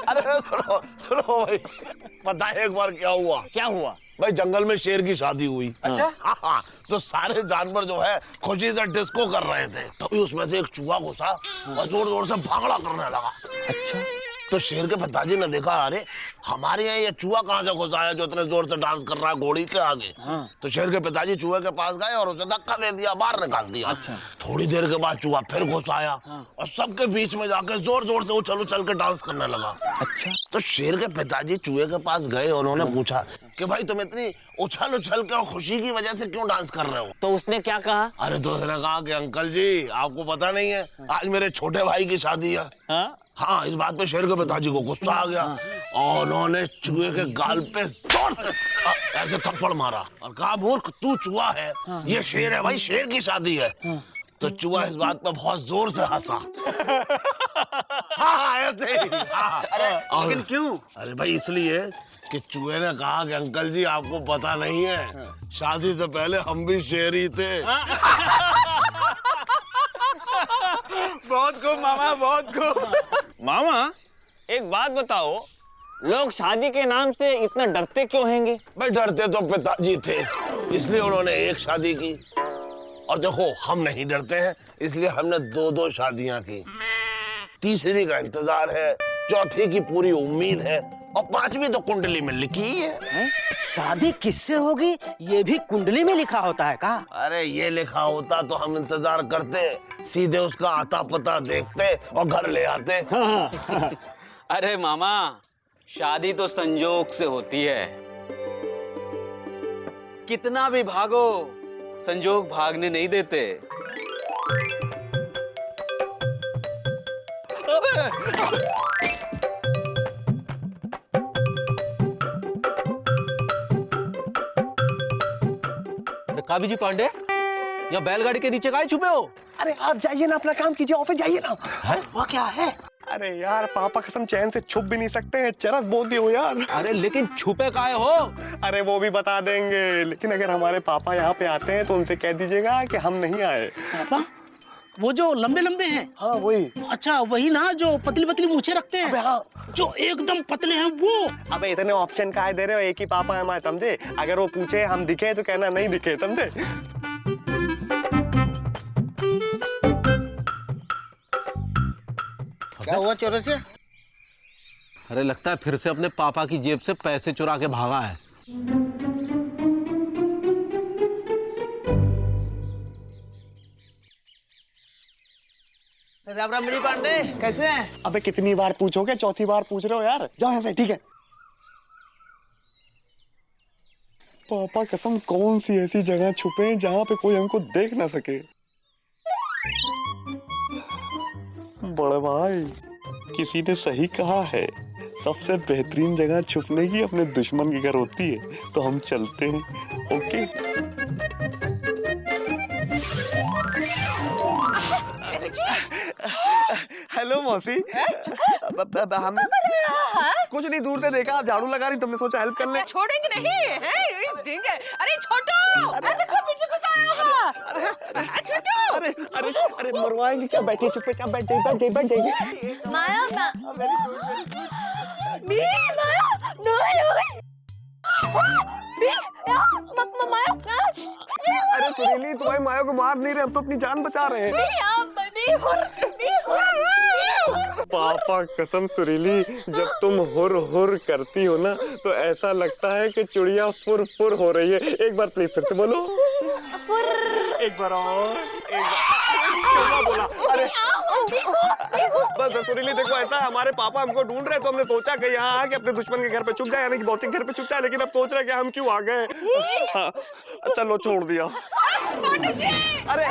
अरे सुनो सुनो भाई, पता है एक बार क्या हुआ? क्या हुआ भाई? जंगल में शेर की शादी हुई। अच्छा। हाँ, तो सारे जानवर जो है खुशी से डिस्को कर रहे थे, तभी उसमें से एक चूहा घुसा और जोर जोर से भांगड़ा करने लगा। अच्छा। तो शेर के पिताजी ने देखा, अरे हमारे यहाँ ये चूहा कहाँ से घुसा है जो इतने जोर से डांस कर रहा है घोड़ी के आगे। हाँ। तो शेर के पिताजी चूहे के पास गए और उसे धक्का दे दिया, बाहर निकाल दिया। अच्छा। थोड़ी देर के बाद चूहा फिर घुस आया। हाँ। और सबके बीच में जाकर जोर जोर से उछल उछल के डांस करने लगा। अच्छा। तो शेर के पिताजी चूहे के पास गए, उन्होंने पूछा कि भाई तुम इतनी उछल उछल के और खुशी की वजह से क्यों डांस कर रहे हो? तो उसने क्या कहा? अरे तो उसने कहा कि अंकल जी आपको पता नहीं है, आज मेरे छोटे भाई की शादी है। हाँ? हाँ, इस बात पे शेर के पिताजी को गुस्सा आ गया और उन्होंने चूहे के गाल पे जोर से ऐसे थप्पड़ मारा और कहा, मूर्ख तू चूहा है, ये शेर है भाई, शेर की शादी है। तो चूहा इस बात पे बहुत जोर से हंसा। हाँ, ऐसे ही। हाँ। अरे लेकिन क्यों? अरे भाई इसलिए कि चूहे ने कहा कि अंकल जी आपको पता नहीं है, शादी से पहले हम भी शेर ही थे। बहुत खूब मामा, बहुत खूब। मामा एक बात बताओ, लोग शादी के नाम से इतना डरते क्यों हैंगे? भाई डरते तो पिताजी थे, इसलिए उन्होंने एक शादी की। और देखो हम नहीं डरते हैं, इसलिए हमने दो दो शादियां की। तीसरी का इंतजार है, चौथी की पूरी उम्मीद है और पांचवी तो कुंडली में लिखी ही है। शादी किससे होगी ये भी कुंडली में लिखा होता है का? अरे ये लिखा होता तो हम इंतजार करते, सीधे उसका आता पता देखते और घर ले आते। अरे मामा, शादी तो संजोग से होती है, कितना भी भागो संजोग भागने नहीं देते। काबी जी पांडे, या बैलगाड़ी के नीचे काहे छुपे हो? अरे आप जाइए ना, अपना काम कीजिए, ऑफिस जाइए ना। वो क्या है? अरे यार पापा कसम चैन से छुप भी नहीं सकते हैं, चरस बोल दिए हो यार। अरे लेकिन छुपे काहे हो? अरे वो भी बता देंगे, लेकिन अगर हमारे पापा यहाँ पे आते हैं तो उनसे कह दीजिएगा कि हम नहीं आए। पापा वो जो लंबे लंबे हैं? हाँ वही। अच्छा वही ना जो पतली पतली मूछें रखते हैं? अबे हाँ। जो एकदम पतले हैं वो? अबे इतने ऑप्शन काहे दे रहे हो, एक ही पापा है हमारे, समझे? अगर वो पूछे हम दिखे तो कहना नहीं दिखे, समझे? क्या हुआ चौरसिया? अरे लगता है फिर से अपने पापा की जेब से पैसे चुरा के भागा है। राम राम जी पांडे, कैसे हैं? अबे कितनी बार पूछोगे, चौथी बार पूछ रहे हो यार, जाओ यहाँ से, ठीक है? पापा कसम कौन सी ऐसी जगह छुपे हैं जहाँ पे कोई हमको देख ना सके? बड़े भाई किसी ने सही कहा है, सबसे बेहतरीन जगह छुपने की अपने दुश्मन के घर होती है, तो हम चलते हैं। ओके हेलो मौसी। हमने कुछ नहीं, दूर से देखा आप झाड़ू लगा रही, तुमने सोचा हेल्प कर ले। छोड़ेंगे नहीं है, ठीक है। अरे छोटू, देखो पीछे कुछ आया होगा। छोटू, अरे अरे अरे मरवाएंगे क्या, बैठिए चुपचाप बैठ जाइए, बैठ जाइए। माया अरे सुरीली तुम्हारी माया को मार नहीं रहे, हम तो अपनी जान बचा रहे हैं। पापा कसम सुरीली, जब तुम हुर हुर करती हो ना तो ऐसा लगता है कि चिड़िया फुर फुर हो रही है। एक बार प्लीज फिर से बोलो। एक बार और, एक बार बोला। अरे बस सुरीली देखो, ऐसा है हमारे पापा हमको ढूंढ रहे, तो हमने सोचा कि यहाँ आके अपने दुश्मन के घर पे छुप जाए, यानी कि भौतिक घर पे छुप जाए, लेकिन अब सोच रहे कि हम क्यों आ गए। हाँ, चलो छोड़ दिया। अरे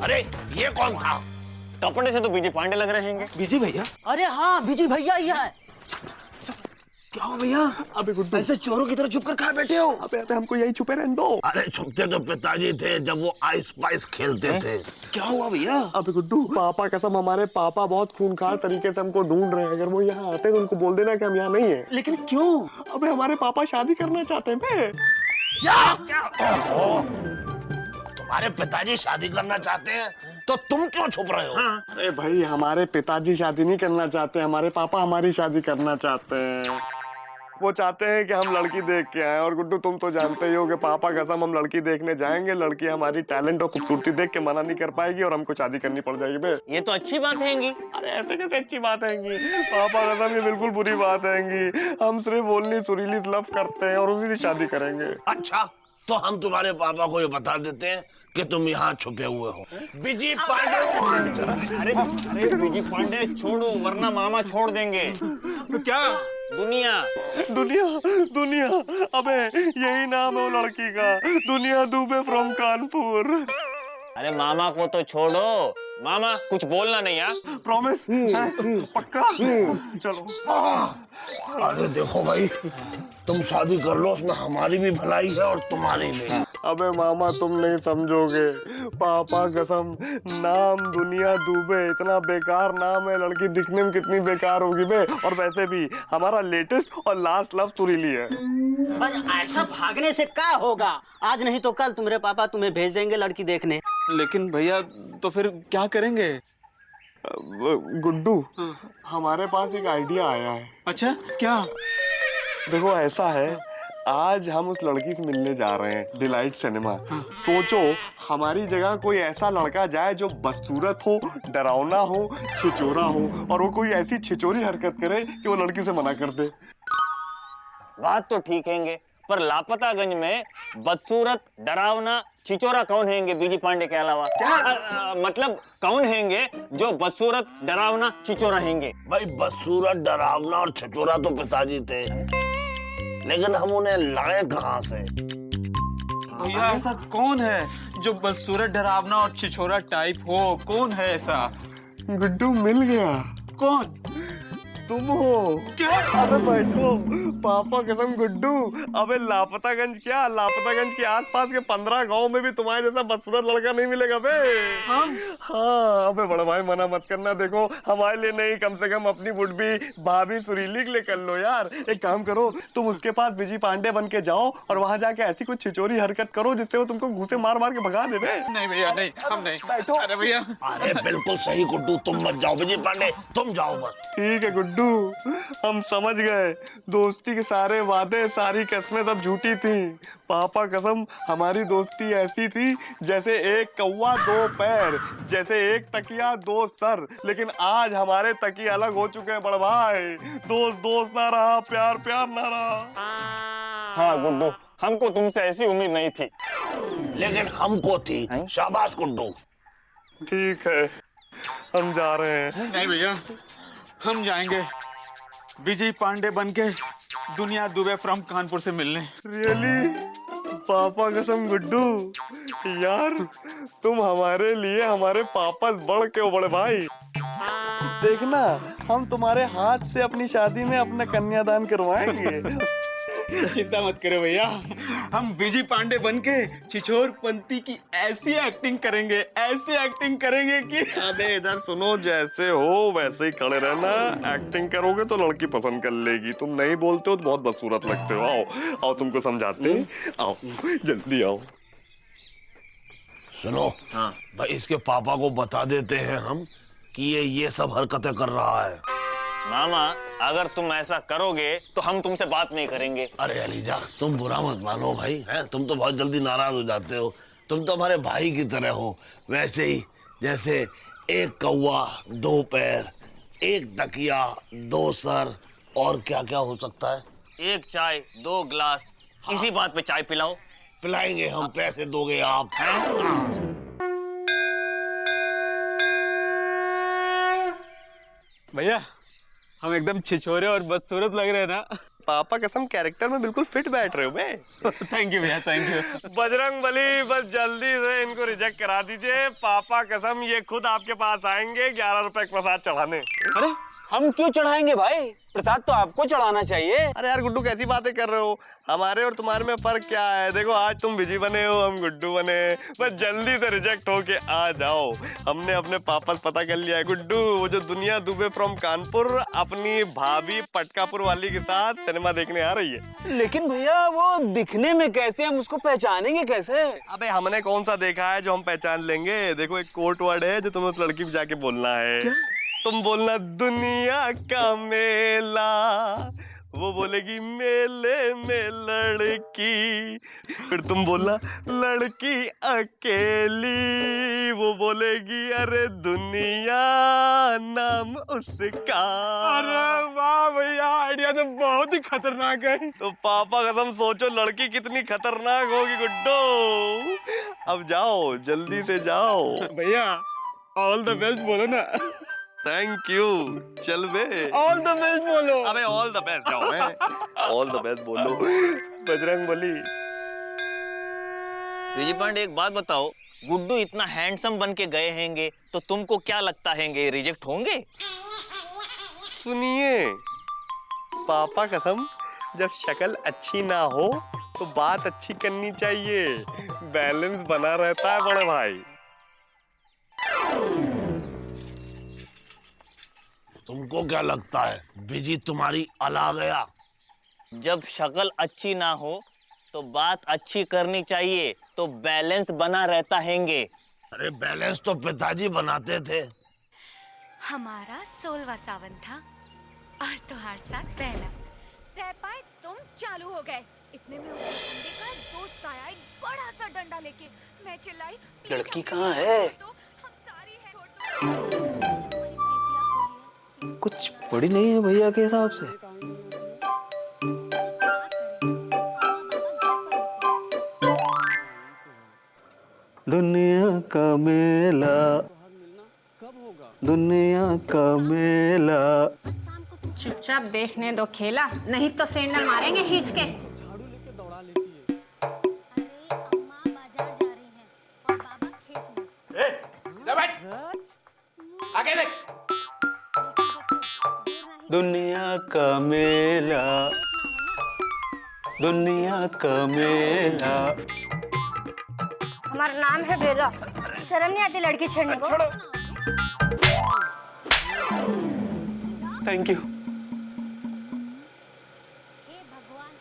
अरे ये कौन था? कपड़े से तो बीजे पांडे लग रहे हैं। बिजी भैया? अरे हाँ बिजी भैया ही है। क्या हो भैया? अबे गुड्डू ऐसे चोरों की तरह छुप कर कहाँ बैठे हो? अबे हमको यही छुपे रहने दो। अरे छुपते तो पिताजी थे जब वो आइस पाइस खेलते थे। क्या हुआ भैया? अबे गुड्डू पापा कसम, हमारे पापा बहुत खूंखार तरीके से हमको ढूंढ रहे हैं, अगर वो यहाँ आते तो उनको बोल देना कि हम यहाँ नहीं है। लेकिन क्यों? अबे हमारे पापा शादी करना चाहते हैं। तुम्हारे पिताजी शादी करना चाहते हैं तो तुम क्यों छुप रहे हो? अरे भाई, हमारे पिताजी शादी नहीं करना चाहते, हमारे पापा हमारी शादी करना चाहते हैं। वो चाहते हैं कि हम लड़की देख के आए। और गुड्डू, तुम तो जानते ही हो कि पापा कसम हम लड़की देखने जाएंगे, लड़की हमारी टैलेंट और खूबसूरती देख के मना नहीं कर पाएगी और हमको शादी करनी पड़ जाएगी बे। ये तो अच्छी बात हैगी। अरे ऐसे कैसे अच्छी बात हैगी? पापा कसम ये बिल्कुल बुरी बात हैगी। हम सिर्फ बोलनी सुरीली लव करते हैं और उसी से शादी करेंगे। अच्छा, तो हम तुम्हारे पापा को ये बता देते हैं कि तुम यहाँ छुपे हुए हो। बिजी पांडे। अरे बीजी पांडे छोड़ो, वरना मामा छोड़ देंगे। क्या? दुनिया। दुनिया? दुनिया? अबे यही नाम है वो लड़की का, दुनिया दुबे फ्रॉम कानपुर। अरे मामा को तो छोड़ो, मामा कुछ बोलना नहीं यार। प्रॉमिस? पक्का? चलो। अरे देखो भाई, तुम शादी कर लो, उसमें हमारी भी भलाई है और तुम्हारी भी। अबे मामा, तुम नहीं समझोगे। पापा कसम, नाम दुनिया दुबे इतना बेकार नाम है, लड़की दिखने में कितनी बेकार होगी बे। और वैसे भी हमारा लेटेस्ट और लास्ट लव सुरीली है। पर ऐसा भागने से क्या होगा? आज नहीं तो कल तुम्हारे पापा तुम्हें भेज देंगे लड़की देखने। लेकिन भैया तो फिर क्या करेंगे? गुड्डू, हमारे पास एक आइडिया आया है। अच्छा, क्या? देखो ऐसा है, आज हम उस लड़की से मिलने जा रहे हैं डिलाइट सिनेमा। सोचो हमारी जगह कोई ऐसा लड़का जाए जो बदसूरत हो, डरावना हो, छिचोरा हो, और वो कोई ऐसी छिचोरी हरकत करे कि वो लड़की से मना कर दे। बात तो ठीक हैंगे, पर लापतागंज में बदसूरत, डरावना, छिचोरा कौन हैंगे बीजी पांडे के अलावा? मतलब कौन हैंगे जो बदसूरत, डरावना, छिचोरा हैंगे? भाई बदसूरत, डरावना और छचोरा तो पिताजी थे, लेकिन हम उन्हें लाए कहाँ से? भैया ऐसा कौन है जो बदसूरत, डरावना और छिछोरा टाइप हो? कौन है ऐसा? गुड्डू, मिल गया। कौन? तुम हो। क्या? अबे बैठो, पापा कसम गुड्डू, अबे लापतागंज क्या, लापतागंज के आसपास के 15 गांव में भी तुम्हारे जैसा बदसूरत लड़का नहीं मिलेगा बे। हाँ, अबे बड़ा भाई मना मत करना। देखो हमारे लिए नहीं, कम से कम अपनी बुढ़ी भाभी सुरीली के लिए कर लो यार। एक काम करो, तुम उसके पास बिजी पांडे बन के जाओ और वहां जाके ऐसी कुछ छिचोरी हरकत करो जिससे वो तुमको घूसे मार मार के भगा दे बे। नहीं भैया, नहीं, हम नहीं। बैठो। अरे भैया, अरे बिल्कुल सही गुड्डू, तुम मत जाओ बिजी पांडे, तुम जाओ बस। ठीक है गुड्डू, हम समझ गए। दोस्ती के सारे वादे, सारी कसमें सब झूठी थी। पापा कसम, हमारी दोस्ती ऐसी थी जैसे एक कौवा दो पैर, जैसे एक तकिया दो सर। लेकिन आज हमारे तकिए अलग हो चुके हैं बड़ भाई। दोस्त दोस्त ना रहा, प्यार प्यार ना रहा। हाँ गुड्डू, हमको तुमसे ऐसी उम्मीद नहीं थी। लेकिन हमको थी। शाबाश गुड्डू। ठीक है, हम जा रहे हैं। नहीं भैया, हम जाएंगे विजय पांडे बनके दुनिया दुबे फ्रॉम कानपुर से मिलने। रियली? पापा कसम गुड्डू, यार तुम हमारे लिए हमारे पापा बढ़ के हो बड़े भाई। देखना, हम तुम्हारे हाथ से अपनी शादी में अपना कन्यादान करवाएंगे। चिंता मत करो भैया, हम विजय पांडे बनके छिछोर पंती की ऐसी एक्टिंग करेंगे, ऐसी एक्टिंग करेंगे कि। अबे इधर सुनो, जैसे हो वैसे ही खड़े रहना। एक्टिंग करोगे तो लड़की पसंद कर लेगी, तुम नहीं बोलते हो तो बहुत बदसूरत लगते हो। आओ आओ, तुमको समझाते हैं, आओ जल्दी आओ। सुनो, हाँ भाई, इसके पापा को बता देते हैं हम कि ये सब हरकतें कर रहा है। मामा, अगर तुम ऐसा करोगे तो हम तुमसे बात नहीं करेंगे। अरे अलीजा, तुम बुरा मत मानो भाई, हैं? तुम तो बहुत जल्दी नाराज हो जाते हो। तुम तो हमारे भाई की तरह हो। वैसे ही जैसे एक कौवा दो पैर, एक तकिया दो सर, और क्या क्या हो सकता है? एक चाय दो गिलास। इसी बात पे चाय पिलाओ। पिलाएंगे हम, पैसे दोगे आप, हैं? भैया, हम एकदम छिछोरे और बदसूरत लग रहे हैं ना? पापा कसम, कैरेक्टर में बिल्कुल फिट बैठ रहे हो बे। थैंक यू भैया, थैंक यू। बजरंग बली, बस जल्दी से इनको रिजेक्ट करा दीजिए। पापा कसम, ये खुद आपके पास आएंगे 11 रुपए का प्रसाद चढ़ाने। अरे हम क्यों चढ़ाएंगे भाई? प्रसाद तो आपको चढ़ाना चाहिए। अरे यार गुड्डू, कैसी बातें कर रहे हो? हमारे और तुम्हारे में फर्क क्या है? देखो, आज तुम बिजी बने हो, हम गुड्डू बने। बस जल्दी से रिजेक्ट होके आ जाओ। हमने अपने पापा से पता कर लिया है गुड्डू, वो जो दुनिया दुबे फ्रॉम कानपुर अपनी भाभी पटकापुर वाली के साथ सिनेमा देखने आ रही है। लेकिन भैया वो दिखने में कैसे, हम उसको पहचानेंगे कैसे? अबे हमने कौन सा देखा है जो हम पहचान लेंगे? देखो, एक कोड वर्ड है जो तुम्हें उस लड़की पे जाके बोलना है। क्या? तुम बोलना दुनिया का मेला, वो बोलेगी मेले में लड़की। फिर तुम बोलना लड़की अकेली, वो बोलेगी अरे दुनिया नाम उसका। अरे वाह भैया, आइडिया तो बहुत ही खतरनाक है। तो पापा कसम सोचो लड़की कितनी खतरनाक होगी गुड्डो। अब जाओ, जल्दी से जाओ। भैया ऑल द बेस्ट बोलो ना। Thank you. चल बे, ऑल द बेस्ट बोलो। अबे ऑल द बेस्ट जाओ। मैं ऑल द बेस्ट बोलो। बजरंग बली। विजय पांडे एक बात बताओ, गुड्डू इतना हैंडसम बन के गए हैंगे तो तुमको क्या लगता हैंगे रिजेक्ट होंगे? सुनिए पापा कसम, जब शक्ल अच्छी ना हो तो बात अच्छी करनी चाहिए, बैलेंस बना रहता है बड़े भाई। तुमको क्या लगता है बिजी तुम्हारी अला गया? जब शक्ल अच्छी ना हो तो बात अच्छी करनी चाहिए, तो बैलेंस बना रहता हैंगे। अरे बैलेंस तो पिताजी बनाते थे। हमारा 16वां सावन था और तुम्हारे साथ पहला। रह पाए तुम चालू हो गए। इतने में उस बंदे का दोस्त आया एक बड़ा सा डंडा लेके। मैं चिल्लाई, लड़की कहाँ है? तो हम सारी है, छोड़ दो। कुछ बड़ी नहीं है भैया के हिसाब से। दुनिया का मेला, दुनिया का मेला। चुपचाप देखने दो खेला, नहीं तो सैंडल मारेंगे खींच के। दुनिया का मेला, दुनिया का मेला। हमारा नाम है बेला, शर्म नहीं आती लड़की छेड़ने को? Thank you. हे भगवान,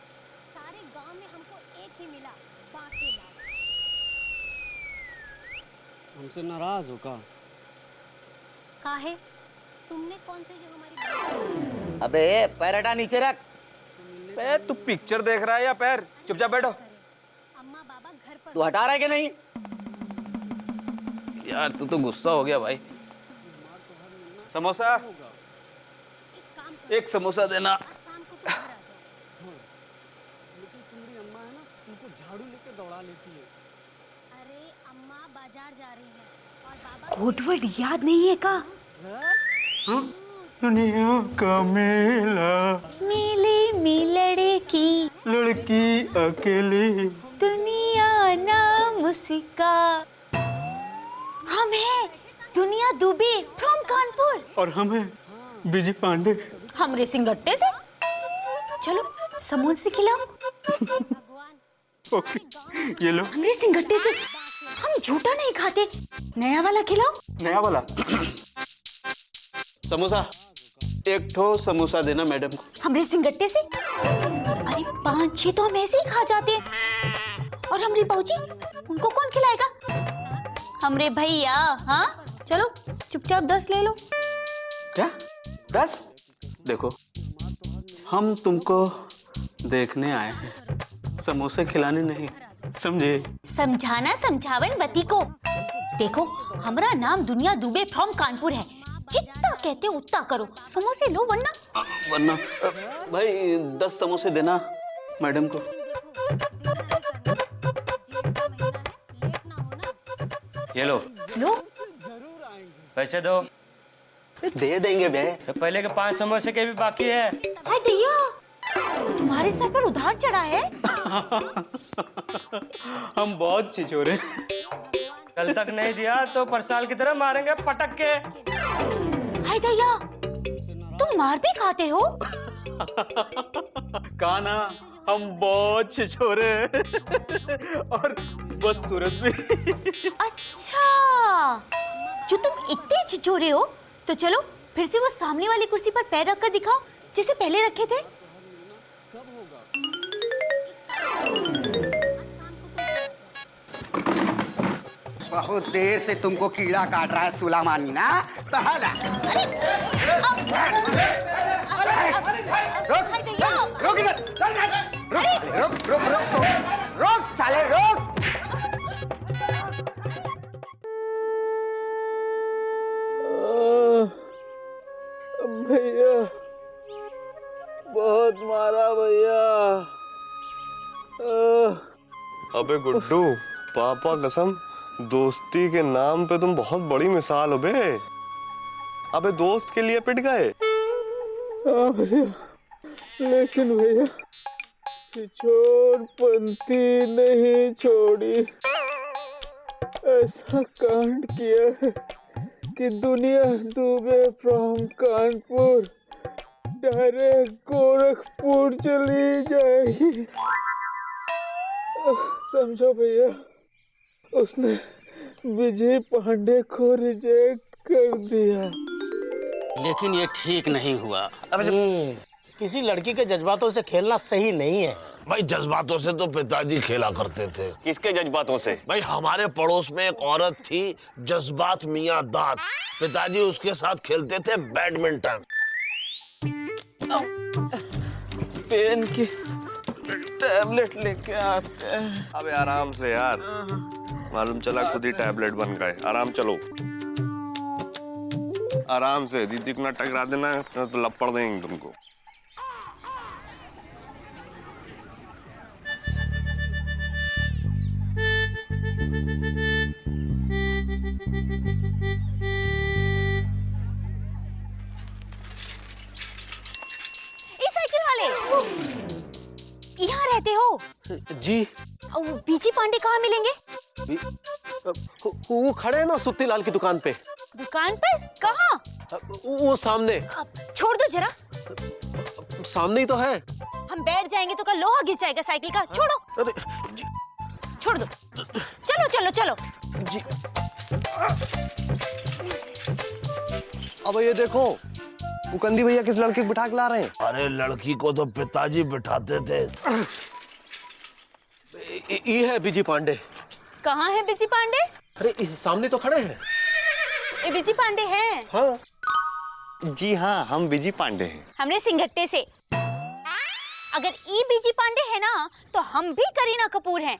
सारे गांव में हमको एक ही मिला, बाकी लाल। हमसे नाराज हो का? काहे? तुमने कौन से जो हमारी अबे पैर हटा, नीचे रख। ए, तू पिक्चर देख रहा है या पैर? चुपचाप बैठो। अम्मा बाबा घर पर। तू हटा रहा है कि नहीं? यार तू तो गुस्सा हो गया भाई। समोसा, एक समोसा देना। शाम को घर आ जाओ। लेकिन तुम्हारी अम्मा है ना, उनको झाड़ू लेके दौड़ा लेती है। अरे अम्मा बाजार जा रही है और बाबा कोडवर्ड याद नहीं है का? दुनिया का मेला, मेले में लड़की, लड़की अकेली। दुनिया नाम उसका। हम हैं दुनिया दुबे फ्रॉम कानपुर। और हम हैं बिजी पांडे। हम रेसिंग गट्टे से। चलो समोसे खिलाओ। ओके, ये लो। हम रेसिंग गट्टे से। हम झूठा नहीं खाते, नया वाला खिलाओ। नया वाला समोसा, एक ठो समोसा देना मैडम को। हम रेसिंग गट्टे से। अरे 5-6 तो हम ऐसे ही खा जाते हैं। और हमरे बाबूजी, उनको कौन खिलाएगा? हमरे भैया। हाँ चलो चुपचाप 10 ले लो। क्या 10? देखो, हम तुमको देखने आए हैं, समोसे खिलाने नहीं, समझे? समझाना समझावन वती को। देखो हमारा नाम दुनिया दुबे फ्रॉम कानपुर है, जितना कहते हो उतना करो। समोसे लो वरना भाई 10 समोसे देना मैडम को। ये लो लो। पैसे दो। दे देंगे बे। तो पहले के 5 समोसे के भी बाकी है। अरे भैया, तुम्हारे सर पर उधार चढ़ा है। हम बहुत छिछोरे। कल तक नहीं दिया तो परसाल की तरह मारेंगे पटक के। हाय भैया, तुम मार भी खाते हो? कहा ना, हम बहुत छिछोरे हैं और बदसूरत भी। अच्छा, जो तुम इतने छिछोरे हो तो चलो फिर से वो सामने वाली कुर्सी पर पैर रखकर दिखाओ जैसे पहले रखे थे। बहुत देर से तुमको कीड़ा काट रहा है सुलामानी ना? रोक इधर, रोक साले रोक। भैया बहुत मारा भैया। अबे गुड्डू, पापा कसम दोस्ती के नाम पे तुम बहुत बड़ी मिसाल हो बे। अबे दोस्त के लिए पिट गए। हाँ भैया, लेकिन भैया छिछोरपंती नहीं छोड़ी। ऐसा कांड किया है कि दुनिया दुबे फ्रॉम कानपुर डायरेक्ट गोरखपुर चली जाएगी। समझो भैया, उसने विजय पांडे को रिजेक्ट कर दिया। लेकिन ये ठीक नहीं हुआ। किसी लड़की के जज्बातों से खेलना सही नहीं है। भाई जज्बातों से तो पिताजी खेला करते थे। किसके जज्बातों से? भाई हमारे पड़ोस में एक औरत थी, जज्बात मियां दाद। पिताजी उसके साथ खेलते थे बैडमिंटन। पेन की टैबलेट लेके आते हैं। अबे आराम से यार, मालूम चला खुद ही टैबलेट बन गए। आराम चलो, आराम से। दीदी को ना टकरा देना तो लपड़ देंगे तुमको। यहाँ रहते हो? जी। बीजी पांडे कहाँ मिलेंगे? वो खड़े हैं ना सुत्ती लाल की दुकान पे। दुकान पर? कहाँ? वो सामने। छोड़ दो जरा। सामने ही तो है। हम बैठ जाएंगे तो कल लोहा घिस जाएगा साइकिल का। छोड़ो। अरे छोड़ दो। चलो चलो चलो। जी। अब ये देखो, वो कंदी भैया किस लड़की को बिठा के ला रहे हैं। अरे लड़की को तो पिताजी बिठाते थे। ये है बीजी पांडे। कहाँ है बीजी पांडे? अरे सामने तो खड़े हैं। ये बीजी पांडे हैं? हाँ जी हाँ, हम बीजी पांडे हैं। हमने सिंघट्टे से। अगर ई बीजी पांडे है ना तो हम भी करीना कपूर हैं।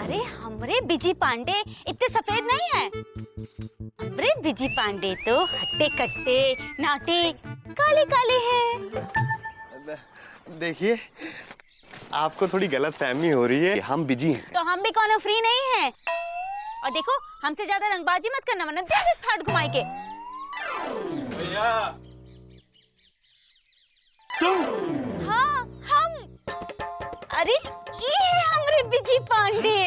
अरे हमरे बीजी पांडे इतने सफेद नहीं है। हमरे बीजी पांडे तो हट्टे कट्टे नाटे काले काले हैं। देखिए, आपको थोड़ी गलत फहमी हो रही है। हम बिजी हैं। तो हम भी कौन फ्री नहीं हैं। और देखो, हमसे ज्यादा रंगबाजी मत करना वरना देंगे ठाट घुमाई के। भैया तुम? हाँ हम। अरे ये है हमरे बीजी पांडे।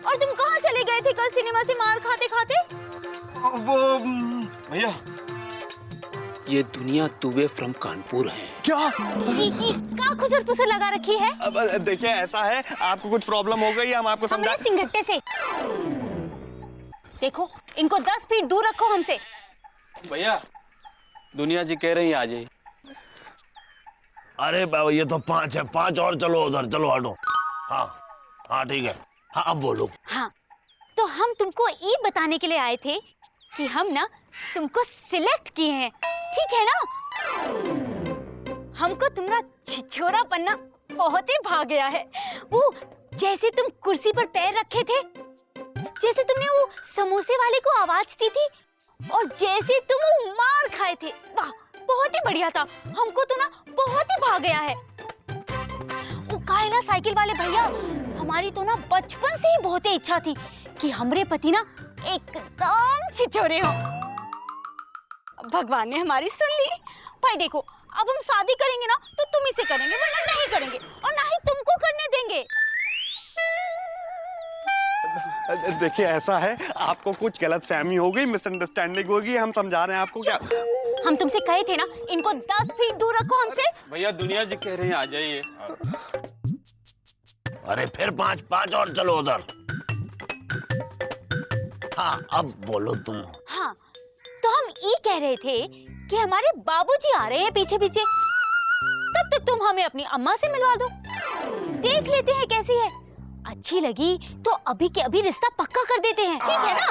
और तुम कहाँ चले गए थे कल सिनेमा से मार खाते खाते? वो भैया, ये दुनिया दुबे फ्रॉम कानपुर है। क्या? क्या खुसर पुसर लगा रखी है? अब देखिए, ऐसा है, आपको कुछ प्रॉब्लम हो गई, हम आपको समझा। हमने सिंघट्टे से। देखो, इनको 10 फीट दूर रखो हमसे। भैया दुनिया जी कह रही है आ जाइए। अरे बाबा, ये तो 5 है। 5 और चलो उधर, चलो हटो। हाँ हाँ ठीक है। हाँ अब बोलो। हाँ, तो हम तुमको ये बताने के लिए आए थे कि हम ना तुमको सिलेक्ट किए हैं, ठीक है ना? हमको तुम्हारा छिछोरा पन्ना बहुत ही भा गया है। वो जैसे तुम कुर्सी पर पैर रखे थे, जैसे तुमने वो समोसे वाले को आवाज दी थी, और जैसे तुम वो मार खाए थे, वाह बहुत ही बढ़िया था। हमको तो ना बहुत ही भा गया है। वो काहे ना साइकिल वाले भैया, हमारी तो ना बचपन से ही बहुत ही इच्छा थी कि हमरे पति ना एकदम छिछोरे हो। भगवान ने हमारी सुन ली। भाई देखो, अब हम शादी करेंगे ना तो तुम ही से करेंगे, वरना नहीं करेंगे, और ना ही तुमको करने देंगे। देखिए, ऐसा है, आपको कुछ गलत फहमी हो गई, मिसअंडरस्टैंडिंग होगी। हम समझा रहे हैं आपको। क्या हम तुमसे कहे थे ना, इनको 10 फीट दूर रखो हमसे। भैया दुनिया जी कह रहे हैं आ जाइए। अरे फिर 5 और चलो उधर। हाँ अब बोलो तुम। हाँ तो हम ये कह रहे थे कि हमारे बाबूजी आ रहे हैं पीछे पीछे, तब तक तुम हमें अपनी अम्मा से मिलवा दो, देख लेते हैं कैसी है। अच्छी लगी तो अभी के अभी रिश्ता पक्का कर देते हैं, ठीक है ना?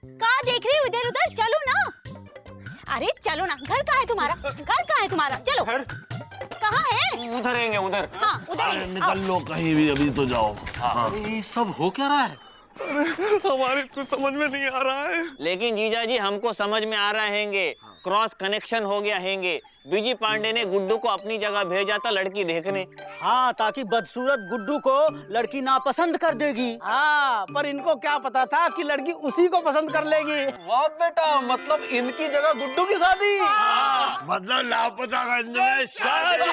कहाँ देख रहे हो इधर उधर, चलो ना। अरे चलो ना, घर कहाँ है तुम्हारा, घर कहाँ है तुम्हारा, चलो। कहाँ है? उधर रहेंगे उधर। हाँ उधर ही। निकल लो कहीं भी, अभी तो जाओ। हाँ। ये सब हो क्या रहा है? हमारे कुछ समझ में नहीं आ रहा है। लेकिन जीजा जी हमको समझ में आ रहा हैंगे, क्रॉस कनेक्शन हो गया हैंगे। बीजी पांडे ने गुड्डू को अपनी जगह भेजा था लड़की देखने। हाँ, ताकि बदसूरत गुड्डू को लड़की नापसंद कर देगी। हाँ, पर इनको क्या पता था कि लड़की उसी को पसंद कर लेगी। वाह बेटा, मतलब इनकी जगह गुड्डू की शादी। मतलब लापता गंज में शादी।